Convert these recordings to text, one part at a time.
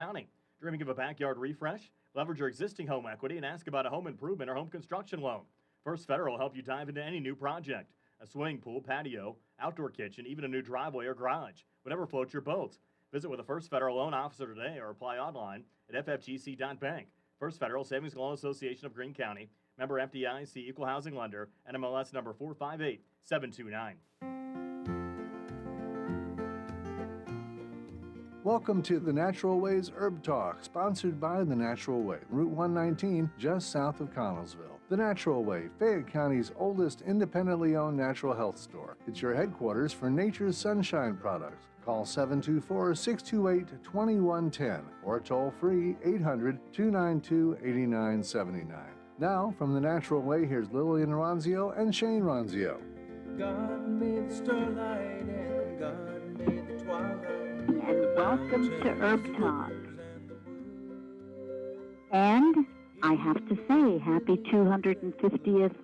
County. Dreaming of a backyard refresh? Leverage your existing home equity and ask about a home improvement or home construction loan. First Federal will help you dive into any new project. A swimming pool, patio, outdoor kitchen, even a new driveway or garage. Whatever floats your boat. Visit with a First Federal loan officer today or apply online at ffgc.bank. First Federal Savings and Loan Association of Greene County. Member FDIC, Equal Housing Lender, NMLS number 458729. Welcome to The Natural Way's Herb Talk, sponsored by The Natural Way, Route 119, just south of Connellsville. The Natural Way, Fayette County's oldest independently owned natural health store. It's your headquarters for Nature's Sunshine products. Call 724-628-2110 or toll free 800-292-8979. Now, from The Natural Way, here's Lillian Ronzio and Shane Ronzio. God made the starlight and God made the twilight. And welcome to Herb Talk. And I have to say, happy 250th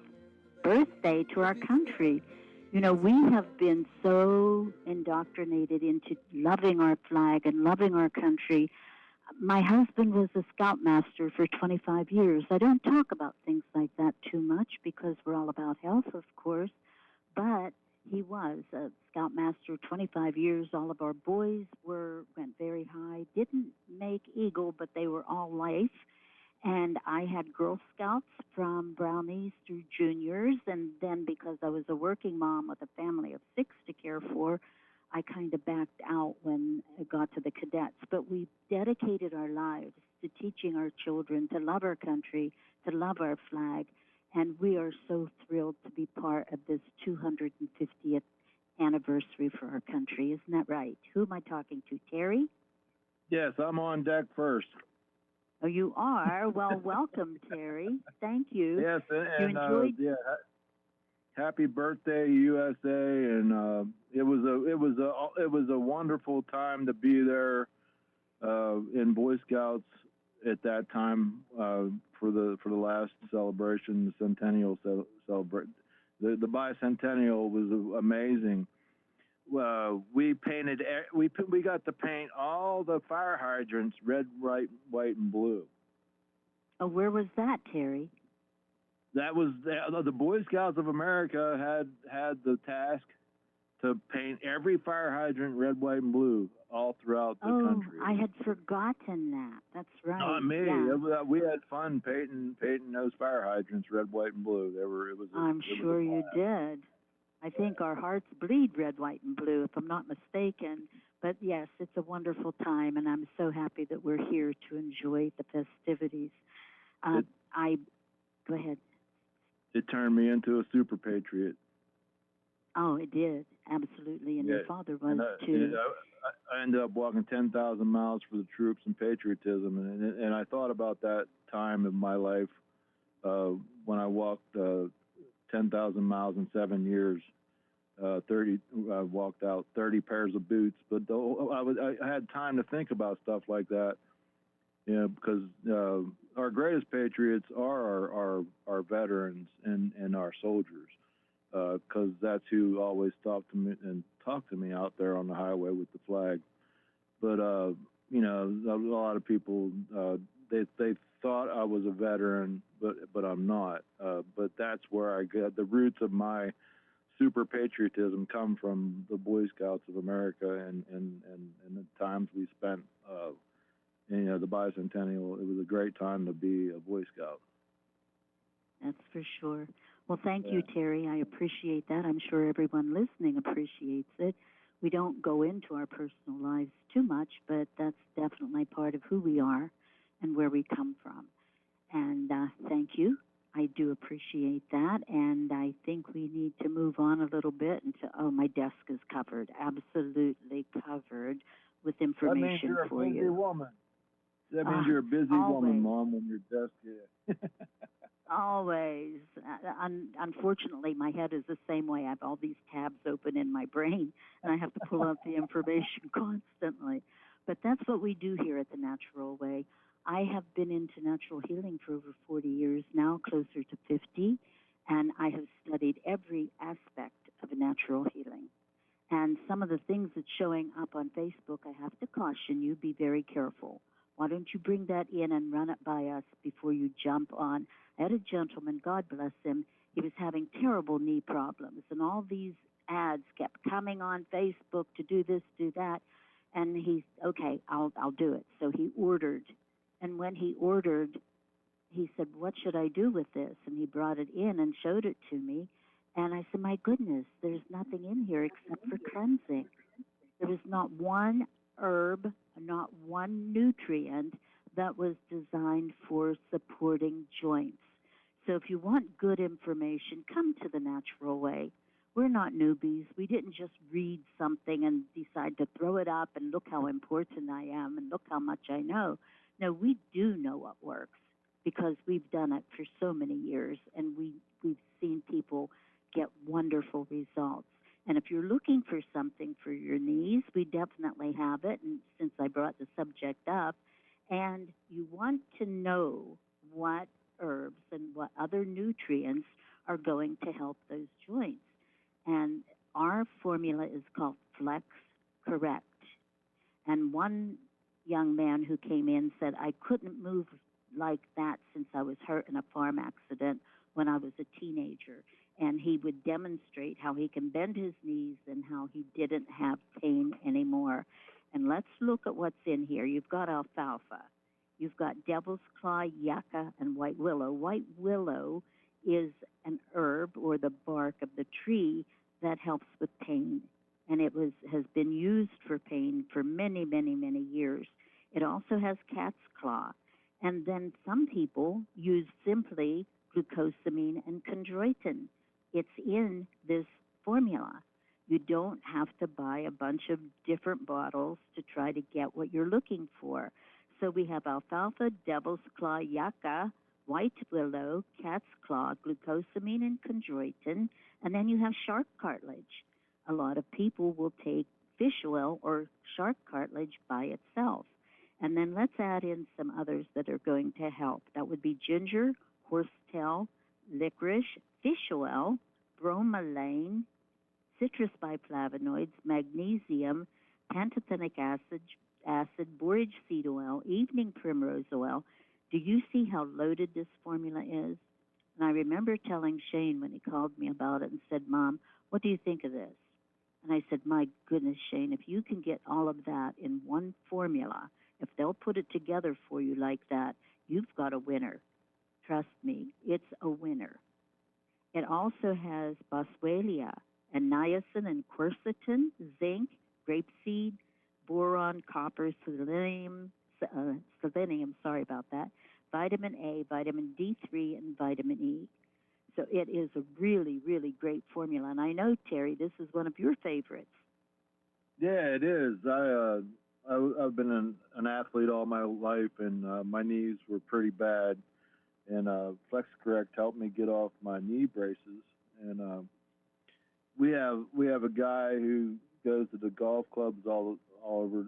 birthday to our country. You know, we have been so indoctrinated into loving our flag and loving our country. My husband was a scoutmaster for 25 years. I don't talk about things like that too much because we're all about health, of course, but he was a scoutmaster 25 years. All of our boys went very high, didn't make Eagle, but they were all life. And I had Girl Scouts from brownies through juniors. And then because I was a working mom with a family of 6 to care for, I kind of backed out when it got to the cadets. But we dedicated our lives to teaching our children to love our country, to love our flag. And we are so thrilled to be part of this 250th anniversary for our country. Isn't that right? Who am I talking to, Terry? Yes, I'm on deck first. Oh, you are? Well, welcome, Terry. Thank you. Yes, and you enjoyed? Happy birthday, USA! And it was a wonderful time to be there in Boy Scouts at that time for the last celebration, the centennial celebration. The bicentennial was amazing. We got to paint all the fire hydrants red, white, and blue. Oh, where was that, Terry? That was the Boy Scouts of America had the task to paint every fire hydrant red, white, and blue all throughout the country. I had forgotten that. That's right. Not me. Yeah. We had fun painting those fire hydrants red, white, and blue. I'm sure you did. I think our hearts bleed red, white, and blue, if I'm not mistaken. But yes, it's a wonderful time, and I'm so happy that we're here to enjoy the festivities. Go ahead. It turned me into a super patriot. Oh, it did. Absolutely. And your father was, too. I ended up walking 10,000 miles for the troops and patriotism. And I thought about that time in my life when I walked 10,000 miles in 7 years. I walked out 30 pairs of boots. But I had time to think about stuff like that. Because our greatest patriots are our veterans and our soldiers. Because that's who always talked to me out there on the highway with the flag. But a lot of people they thought I was a veteran, but I'm not. But that's where I got the roots of my super patriotism come from the Boy Scouts of America and the times we spent. The bicentennial. It was a great time to be a Boy Scout. That's for sure. Well, thank you, Terry. I appreciate that. I'm sure everyone listening appreciates it. We don't go into our personal lives too much, but that's definitely part of who we are and where we come from. And thank you. I do appreciate that. And I think we need to move on a little bit my desk is covered, absolutely covered with information for you. That means you're a busy woman. That means you're a busy woman, Mom, when your desk is. Always. Unfortunately, my head is the same way. I have all these tabs open in my brain, and I have to pull out the information constantly. But that's what we do here at The Natural Way. I have been into natural healing for over 40 years now, closer to 50, and I have studied every aspect of natural healing. And some of the things that's showing up on Facebook, I have to caution you, be very careful. Why don't you bring that in and run it by us before you jump on? I had a gentleman, God bless him, he was having terrible knee problems, and all these ads kept coming on Facebook to do this, do that. And he's, okay, I'll do it. So he ordered. And when he ordered, he said, what should I do with this? And he brought it in and showed it to me. And I said, my goodness, there's nothing in here except for cleansing. There was not one herb, not one nutrient that was designed for supporting joints. So if you want good information, come to the natural way. We're not newbies. We didn't just read something and decide to throw it up and look how important I am and look how much I know. No, we do know what works because we've done it for so many years, and we've seen people get wonderful results. And if you're looking for something for your knees, we definitely have it, and since I brought the subject up, and you want to know what herbs and what other nutrients are going to help those joints. And our formula is called Flex Correct. And one young man who came in said, I couldn't move like that since I was hurt in a farm accident when I was a teenager. And he would demonstrate how he can bend his knees and how he didn't have pain anymore. And let's look at what's in here. You've got alfalfa. You've got devil's claw, yucca, and white willow. White willow is an herb or the bark of the tree that helps with pain. And it has been used for pain for many, many, many years. It also has cat's claw. And then some people use simply glucosamine and chondroitin. It's in this formula. You don't have to buy a bunch of different bottles to try to get what you're looking for. So we have alfalfa, devil's claw, yucca, white willow, cat's claw, glucosamine and chondroitin, and then you have shark cartilage. A lot of people will take fish oil or shark cartilage by itself. And then let's add in some others that are going to help. That would be ginger, horsetail, licorice, fish oil, bromelain, citrus biflavonoids, magnesium, pantothenic acid, borage seed oil, evening primrose oil. Do you see how loaded this formula is? And I remember telling Shane when he called me about it and said, Mom, what do you think of this? And I said, my goodness, Shane, if you can get all of that in one formula, if they'll put it together for you like that, you've got a winner. Trust me, it's a winner. It also has boswellia and niacin and quercetin, zinc, grapeseed, boron, copper, selenium, sorry about that, vitamin A, vitamin D3, and vitamin E. So it is a really, really great formula. And I know, Terry, this is one of your favorites. Yeah, it is. I've been an athlete all my life, and my knees were pretty bad. And Flex Correct helped me get off my knee braces. And we have a guy who goes to the golf clubs all over,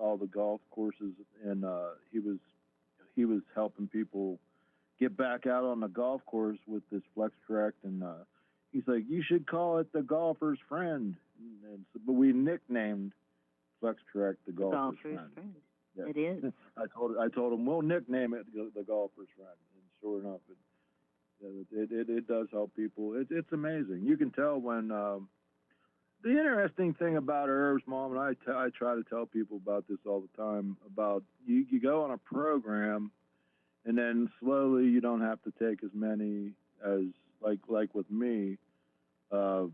all the golf courses, and he was helping people get back out on the golf course with this Flex Correct, and he's like, you should call it the golfer's friend. But we nicknamed Flex Correct the golfer's friend. Yeah. It is. I told him we'll nickname it the golfer's friend, and sure enough, it does help people. It's amazing. You can tell when. The interesting thing about herbs, Mom, and I try to tell people about this all the time, about you go on a program, and then slowly you don't have to take as many as, like with me. When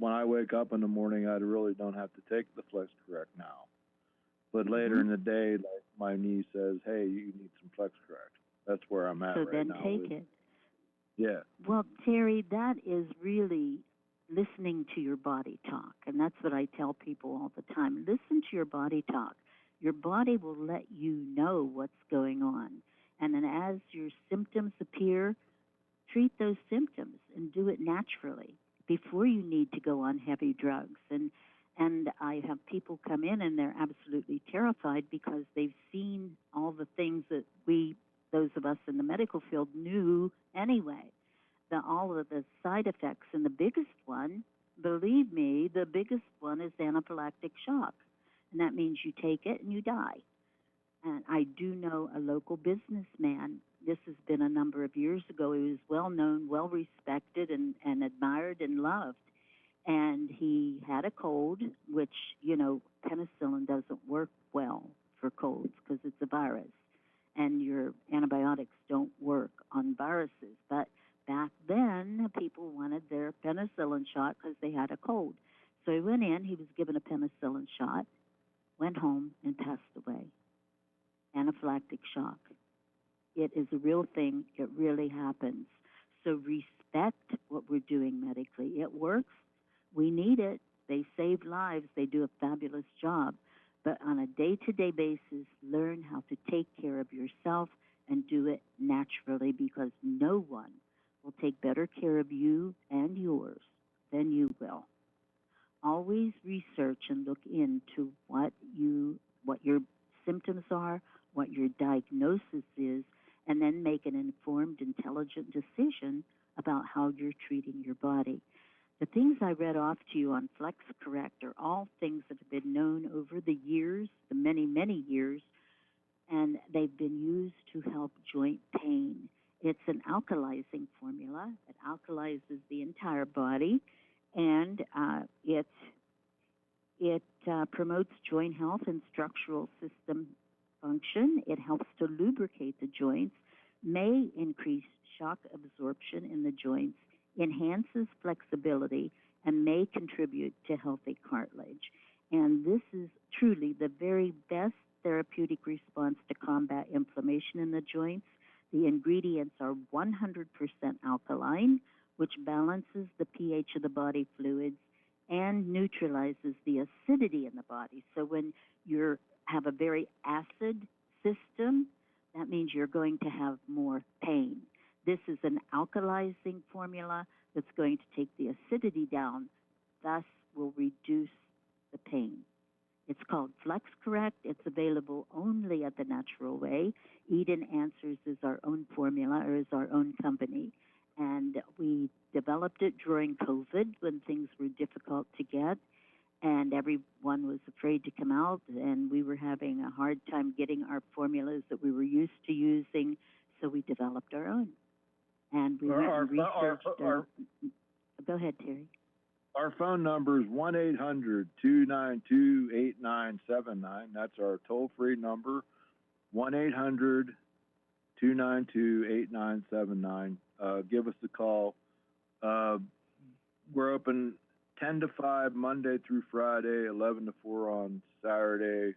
I wake up in the morning, I really don't have to take the Flex Correct now. But later in the day, like my niece says, hey, you need some Flex Correct. That's where I'm at right now. So then take it. Yeah. Well, Terry, that is really listening to your body talk. And that's what I tell people all the time. Listen to your body talk. Your body will let you know what's going on. And then as your symptoms appear, treat those symptoms and do it naturally before you need to go on heavy drugs. And I have people come in and they're absolutely terrified because they've seen all the things that those of us in the medical field, knew anyway. All of the side effects, and the biggest one, believe me, the biggest one is anaphylactic shock. And that means you take it and you die. And I do know a local businessman. This has been a number of years ago. He was well known, well respected, and admired and loved. And he had a cold, which, penicillin doesn't work well for colds because it's a virus. And your antibiotics don't work on viruses. But back then, people wanted their penicillin shot because they had a cold. So he went in, he was given a penicillin shot, went home, and passed away. Anaphylactic shock. It is a real thing. It really happens. So respect what we're doing medically. It works. We need it. They save lives. They do a fabulous job. But on a day-to-day basis, learn how to take care of yourself and do it naturally, because no one will take better care of you and yours than you will. Always research and look into what your symptoms are, what your diagnosis is, and then make an informed, intelligent decision about how you're treating your body. The things I read off to you on FlexCorrect are all things that have been known over the years, the many, many years, and they've been used to help joint pain. It's an alkalizing formula. It alkalizes the entire body, and it promotes joint health and structural system function. It helps to lubricate the joints, may increase shock absorption in the joints, enhances flexibility, and may contribute to healthy cartilage. And this is truly the very best therapeutic response to combat inflammation in the joints. The ingredients are 100% alkaline, which balances the pH of the body fluids and neutralizes the acidity in the body. So when you have a very acid system, that means you're going to have more pain. This is an alkalizing formula that's going to take the acidity down, thus will reduce the pain. It's called FlexCorrect. It's available only at The Natural Way. Eden Answers is our own formula, or is our own company. And we developed it during COVID when things were difficult to get, and everyone was afraid to come out, and we were having a hard time getting our formulas that we were used to using, so we developed our own. And we researched. Go ahead, Terry. Our phone number is 1-800-292-8979. That's our toll-free number, 1-800-292-8979. Give us a call. We're open 10 to 5 Monday through Friday, 11 to 4 on Saturday,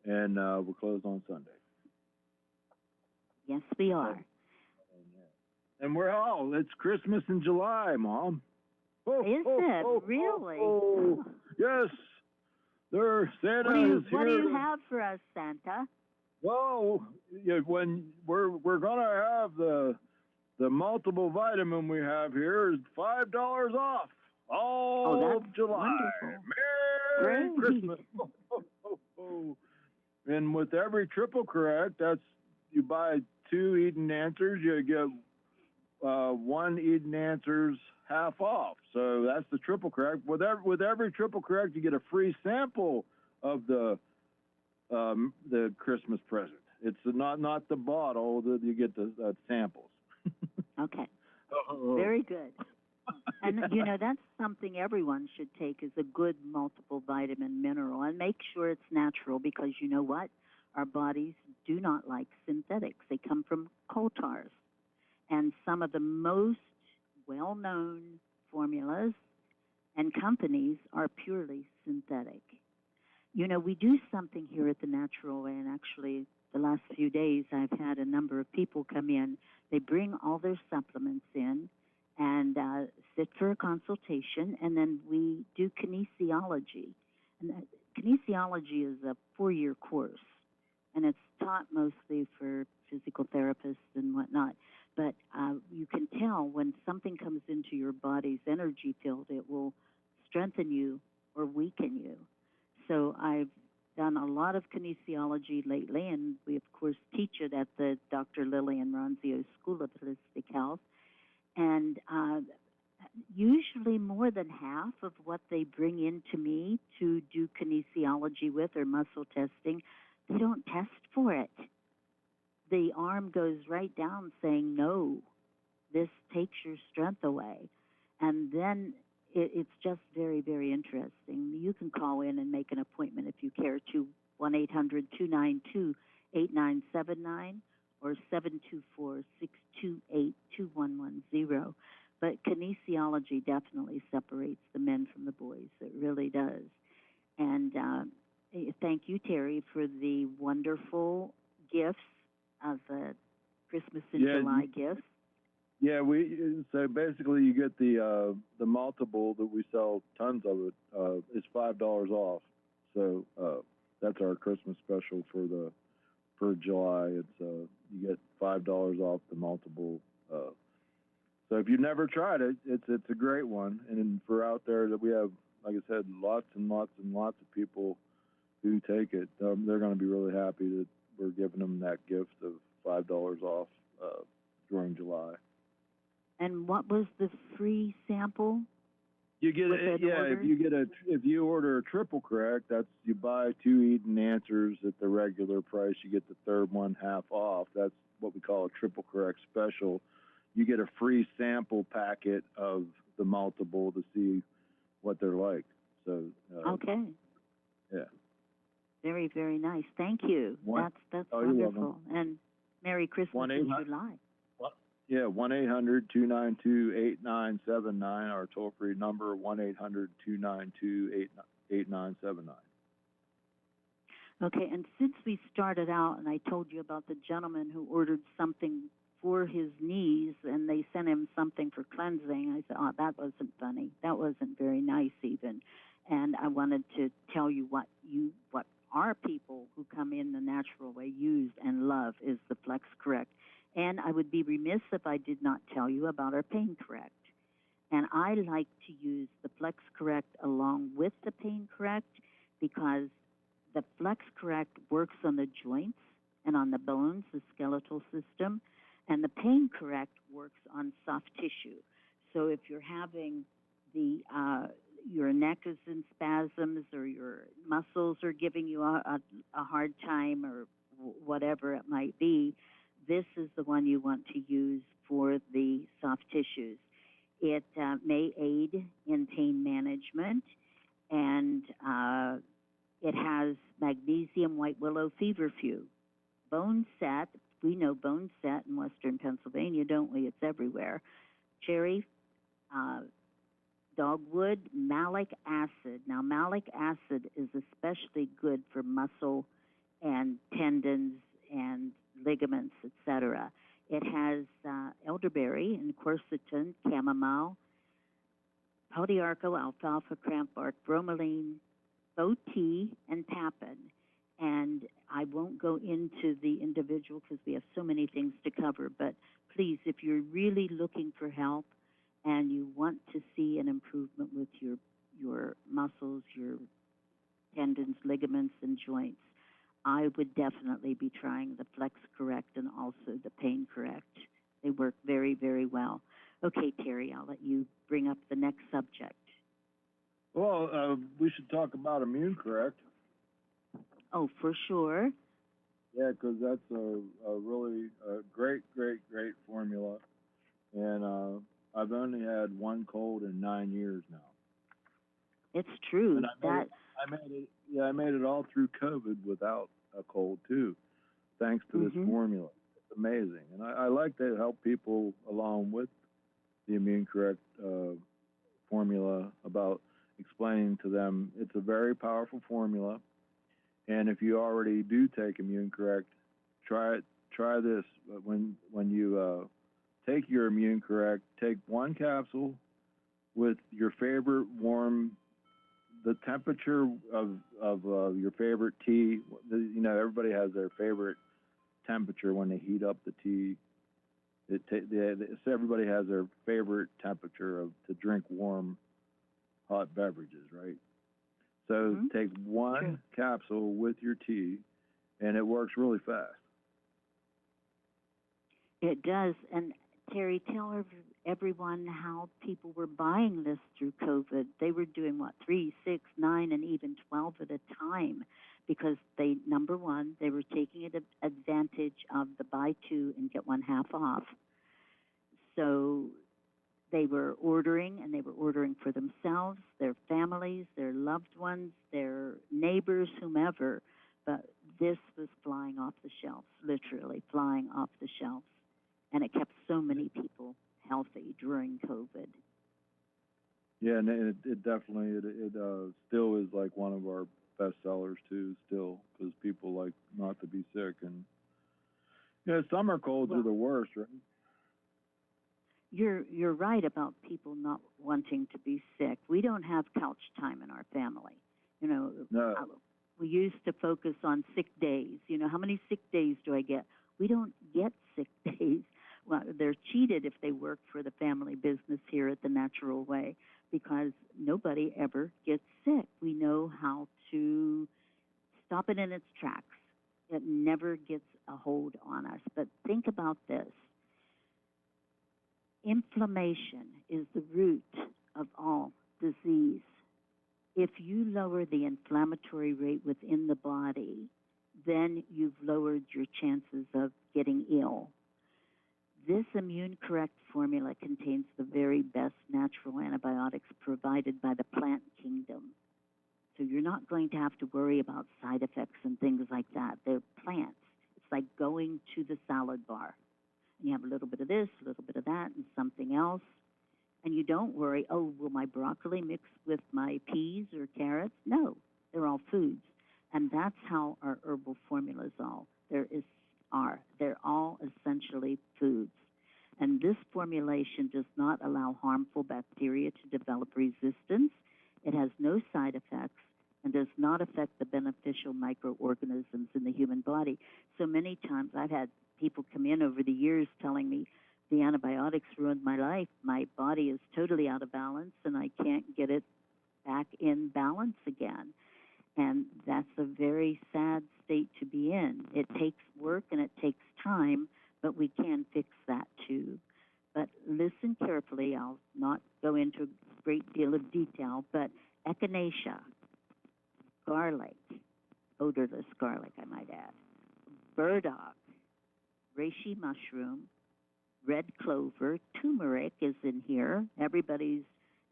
and we're closed on Sunday. Yes, we are. And it's Christmas in July, Mom. Is it? Really? Yes. Santa What is here. What do you have for us, Santa? Well, when we're gonna have the multiple vitamin we have here is $5 off all of July. Wonderful. Merry Great. Christmas! And with every triple correct, you buy 2 Eden Answers, you get 1 Eden Answers half off. So that's the triple correct. With every triple correct, you get a free sample of the Christmas present. It's not the bottle that you get the samples. Okay. Very good. And, that's something everyone should take, is a good multiple vitamin mineral. And make sure it's natural, because you know what? Our bodies do not like synthetics. They come from coal tars. And some of the most well-known formulas and companies are purely synthetic. We do something here at The Natural Way, and actually the last few days I've had a number of people come in. They bring all their supplements in and sit for a consultation, and then we do kinesiology. And kinesiology is a 4-year course, and it's taught mostly for physical therapists and whatnot. But you can tell when something comes into your body's energy field, it will strengthen you or weaken you. So I've done a lot of kinesiology lately, and we, of course, teach it at the Dr. Lillian Ronzio School of Holistic Health. And usually more than half of what they bring in to me to do kinesiology with, or muscle testing, they don't test for it. The arm goes right down saying, no, this takes your strength away. And then it's just very, very interesting. You can call in and make an appointment if you care to 1-800-292-8979 or 724-628-2110. But kinesiology definitely separates the men from the boys. It really does. And thank you, Terry, for the wonderful gifts of the Christmas in July gifts. Yeah, so basically you get the multiple that we sell tons of it. It's $5 off. So that's our Christmas special for July. It's you get $5 off the multiple. So if you've never tried it, it's a great one. And for out there that we have, like I said, lots and lots and lots of people who take it. They're going to be really happy that we're giving them that gift of $5 off during July. And what was the free sample? You get it, yeah. Order? If you order a triple correct, that's you buy 2 Eden answers at the regular price. You get the third one half off. That's what we call a triple correct special. You get a free sample packet of the multiple to see what they're like. So okay. Yeah. Very, very nice. Thank you. That's wonderful. And Merry Christmas in July. Yeah, 1-800-292-8979, our toll-free number, 1-800-292-8979. Okay, and since we started out and I told you about the gentleman who ordered something for his knees and they sent him something for cleansing, I said, oh, that wasn't funny. That wasn't very nice even. And I wanted to tell you what our people who come in the natural way use and love is the Flex Correct. And I would be remiss if I did not tell you about our Pain Correct. And I like to use the Flex Correct along with the Pain Correct because the Flex Correct works on the joints and on the bones, the skeletal system, and the Pain Correct works on soft tissue. So if you're having your neck is in spasms or your muscles are giving you a hard time or whatever it might be, this is the one you want to use for the soft tissues. It may aid in pain management, and it has magnesium white willow feverfew. Bone set, we know bone set in western Pennsylvania, don't we? It's everywhere. Cherry, dogwood, malic acid. Now, malic acid is especially good for muscle and tendons and ligaments, etc. It has elderberry and quercetin, chamomile, podiarco, alfalfa, crampbark, bromelain, bow tea, and papin. And I won't go into the individual because we have so many things to cover, but please, if you're really looking for help and you want to see an improvement with your muscles, your tendons, ligaments, and joints, I would definitely be trying the Flex Correct and also the Pain Correct. They work very, very well. Okay, Terry, I'll let you bring up the next subject. Well, we should talk about Immune Correct. Oh, for sure. Yeah, because that's a really great formula. And I've only had one cold in 9 years now. It's true. And I made it all through COVID without a cold too, thanks to this formula. It's amazing, and I like to help people along with the Immune Correct formula about explaining to them it's a very powerful formula, and if you already do take Immune Correct, try this. When you take your Immune Correct, take one capsule with your favorite warm. The temperature of your favorite tea, everybody has their favorite temperature when they heat up the tea. Everybody has their favorite temperature to drink warm, hot beverages, right? So take one capsule with your tea, and it works really fast. It does. And Terry, tell everyone how people were buying this through COVID. They were doing what, 3, 6, 9, and even 12 at a time because they, number one, they were taking advantage of the buy two and get one half off. So they were ordering, and they were ordering for themselves, their families, their loved ones, their neighbors, whomever. But this was flying off the shelves, literally flying off the shelves. And it kept so many people healthy during COVID. Yeah, and it definitely still is like one of our best sellers too, still, because people like not to be sick. And yeah, summer colds are the worst, right? You're right about people not wanting to be sick. We don't have couch time in our family. You know, No. We used to focus on sick days. You know, how many sick days do I get? We don't get sick days. Well, they're cheated if they work for the family business here at the Natural Way because nobody ever gets sick. We know how to stop it in its tracks. It never gets a hold on us. But think about this. Inflammation is the root of all disease. If you lower the inflammatory rate within the body, then you've lowered your chances of getting ill. This Immune Correct formula contains the very best natural antibiotics provided by the plant kingdom. So you're not going to have to worry about side effects and things like that. They're plants. It's like going to the salad bar. You have a little bit of this, a little bit of that, and something else. And you don't worry, oh, will my broccoli mix with my peas or carrots? No, they're all foods. And that's how our herbal formulas are. They're all essentially foods. And this formulation does not allow harmful bacteria to develop resistance. It has no side effects and does not affect the beneficial microorganisms in the human body. So many times I've had people come in over the years telling me the antibiotics ruined my life. My body is totally out of balance and I can't get it back in balance again. And that's a very sad state to be in. It takes work and it takes time, but we can fix that too. But listen carefully. I'll not go into a great deal of detail, but echinacea, garlic, odorless garlic, I might add, burdock, reishi mushroom, red clover, turmeric is in here. Everybody's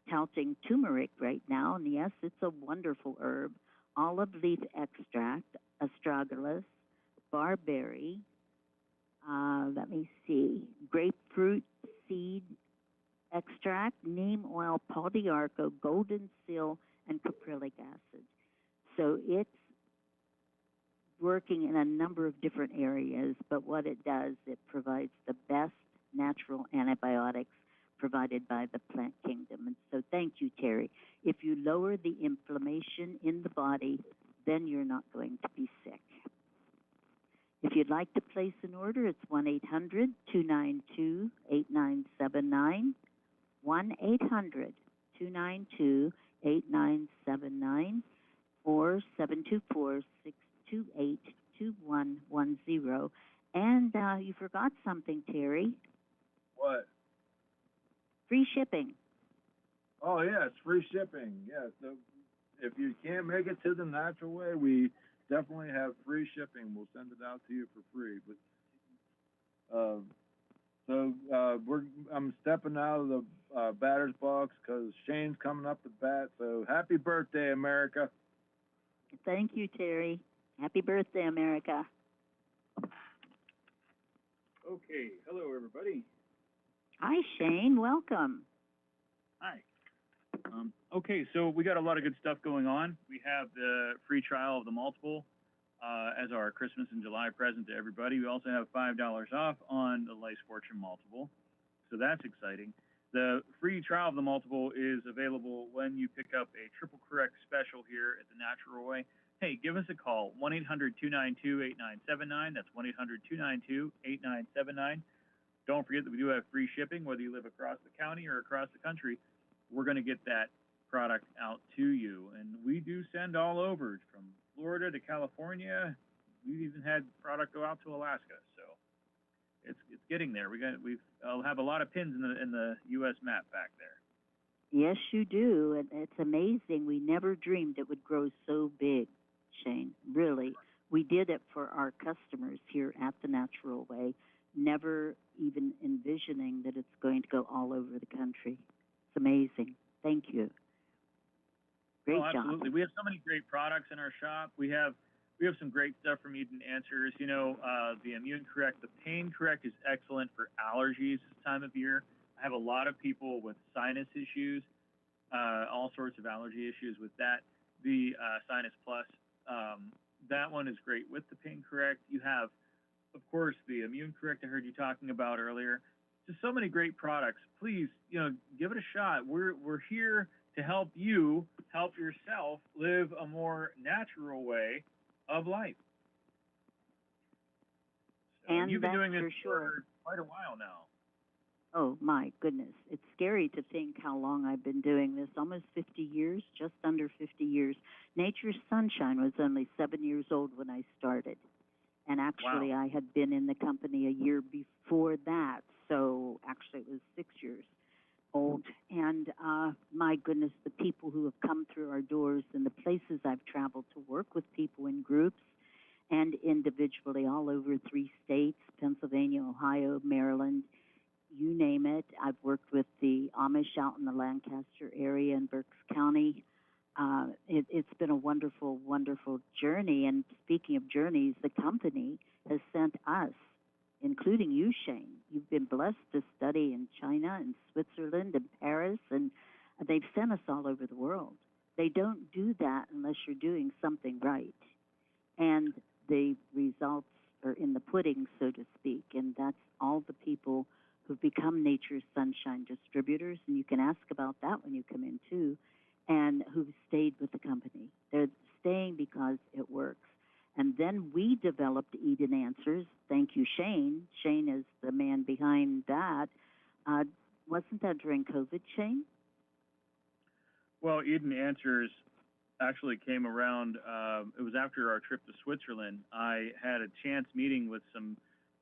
touting turmeric right now, and yes, it's a wonderful herb. Olive leaf extract, astragalus, barberry, grapefruit seed extract, neem oil, pau d'arco, golden seal, and caprylic acid. So it's working in a number of different areas, but what it does, it provides the best natural antibiotics provided by the plant kingdom. And so thank you, Terry. If you lower the inflammation in the body, then you're not going to be sick. If you'd like to place an order, it's 1-800-292-8979, 1-800-292-8979, or 724-628-2110. And you forgot something, Terry. What? Free shipping. Oh, yeah, it's free shipping. Yeah, so if you can't make it to the Natural Way, we definitely have free shipping. We'll send it out to you for free. But I'm stepping out of the batter's box because Shane's coming up to bat. So happy birthday, America. Thank you, Terry. Happy birthday, America. Okay, hello everybody. Hi, Shane. Welcome. Hi. Okay, so we got a lot of good stuff going on. We have the free trial of the multiple as our Christmas and July present to everybody. We also have $5 off on the Lice Fortune multiple, so that's exciting. The free trial of the multiple is available when you pick up a Triple Correct special here at the Natural Way. Hey, give us a call, 1-800-292-8979. That's 1-800-292-8979. Don't forget that we do have free shipping, whether you live across the county or across the country. We're going to get that product out to you. And we do send all over, from Florida to California. We've even had product go out to Alaska. So It's getting there. I'll have a lot of pins in the U.S. map back there. Yes, you do, and it's amazing. We never dreamed it would grow so big, Shane. Really, we did it for our customers here at the Natural Way, never even envisioning that it's going to go all over the country. It's amazing. Thank you. Great Oh, job. absolutely. We have so many great products in our shop. We have some great stuff from Eden Answers. You know, the Immune Correct, the Pain Correct is excellent for allergies this time of year. I have a lot of people with sinus issues, all sorts of allergy issues with that. The Sinus Plus, that one is great with the Pain Correct. You have, of course, the Immune Correct I heard you talking about earlier. Just so many great products. Please, give it a shot. We're here to help you help yourself live a more natural way of life. So, And you've been that's doing this for sure. for quite a while now. Oh, my goodness. It's scary to think how long I've been doing this. Almost 50 years, just under 50 years. Nature's Sunshine was only 7 years old when I started. And actually, Wow. I had been in the company a year before that. So actually, it was 6 years old. And my goodness, the people who have come through our doors and the places I've traveled to work with people in groups and individually all over 3 states, Pennsylvania, Ohio, Maryland, you name it. I've worked with the Amish out in the Lancaster area in Berks County. It's been a wonderful, wonderful journey. And speaking of journeys, the company has sent us, including you, Shane. You've been blessed to study in China and Switzerland and Paris, and they've sent us all over the world. They don't do that unless you're doing something right. And the results are in the pudding, so to speak. And that's all the people who've become Nature's Sunshine distributors, and you can ask about that when you come in too, and who've stayed with the company. They're staying because it works. And then we developed Eden Answers. Thank you, Shane. Shane is the man behind that. Wasn't that during COVID, Shane? Well, Eden Answers actually came around. It was after our trip to Switzerland. I had a chance meeting with some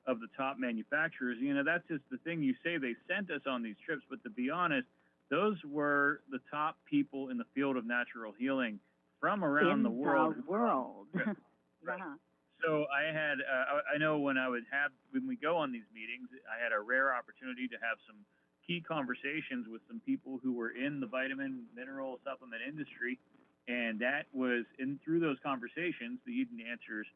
of the top manufacturers. That's just the thing. You say they sent us on these trips, but to be honest, those were the top people in the field of natural healing from around the world. In the world. Right. Yeah. So I know when we go on these meetings, I had a rare opportunity to have some key conversations with some people who were in the vitamin, mineral supplement industry. And that was through those conversations, the Eden Answers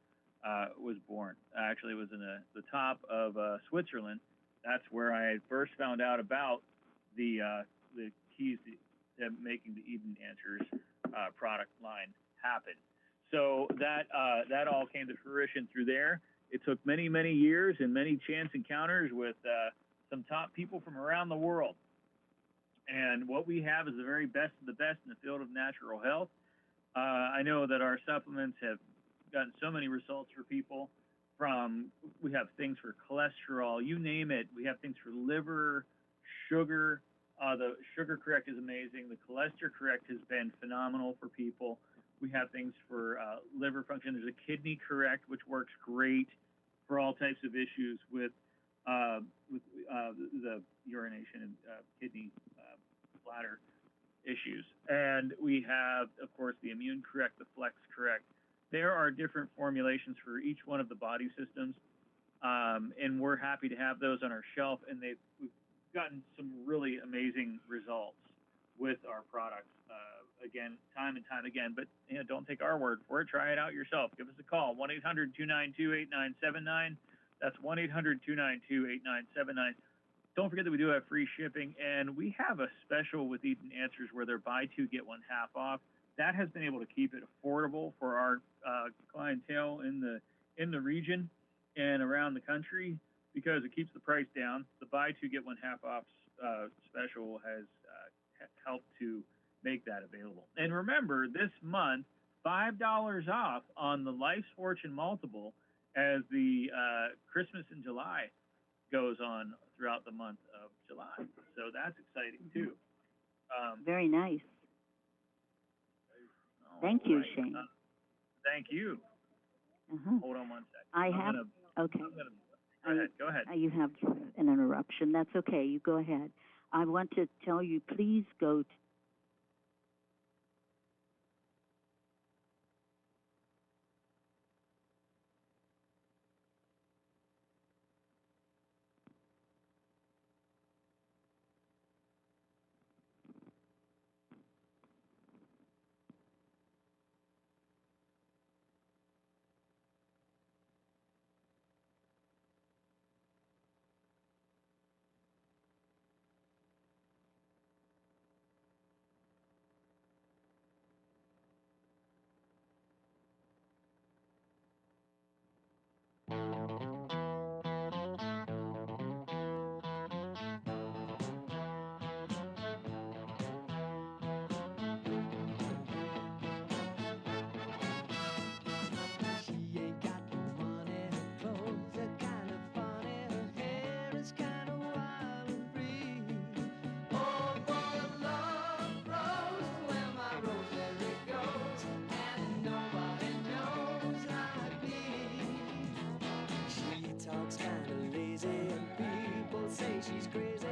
was born. Actually, it was in the top of Switzerland. That's where I first found out about the keys to making the Eden Answers product line happen. So that all came to fruition through there. It took many, many years and many chance encounters with some top people from around the world. And what we have is the very best of the best in the field of natural health. I know that our supplements have gotten so many results for people. We have things for cholesterol, you name it. We have things for liver, sugar. The Sugar Correct is amazing. The Cholesterol Correct has been phenomenal for people. We have things for liver function. There's a Kidney Correct, which works great for all types of issues with the urination and kidney bladder issues. And we have, of course, the Immune Correct, the Flex Correct. There are different formulations for each one of the body systems, and we're happy to have those on our shelf. And we've gotten some really amazing results with our products. Again, time and time again. But don't take our word for it. Try it out yourself. Give us a call, 1-800-292-8979. That's 1-800-292-8979. Don't forget that we do have free shipping, and we have a special with Eden Answers where they're buy two, get one half off. That has been able to keep it affordable for our clientele in the region and around the country because it keeps the price down. The buy two, get one half off special has helped to make that available. And remember, this month, $5 off on the Life's Fortune Multiple as the Christmas in July goes on throughout the month of July. So that's exciting too. Very nice. Thank you, right. Shane. Thank you. Uh-huh. Hold on one second. Okay. I'm gonna Go ahead. You have an interruption. That's okay. You go ahead. I want to tell you, please go to She ain't got no money, her clothes are kind of funny, her hair is kind of wild and free. Oh, for love grows where my rosary goes, and nobody knows like me. She talks kind of lazy, and people say she's crazy.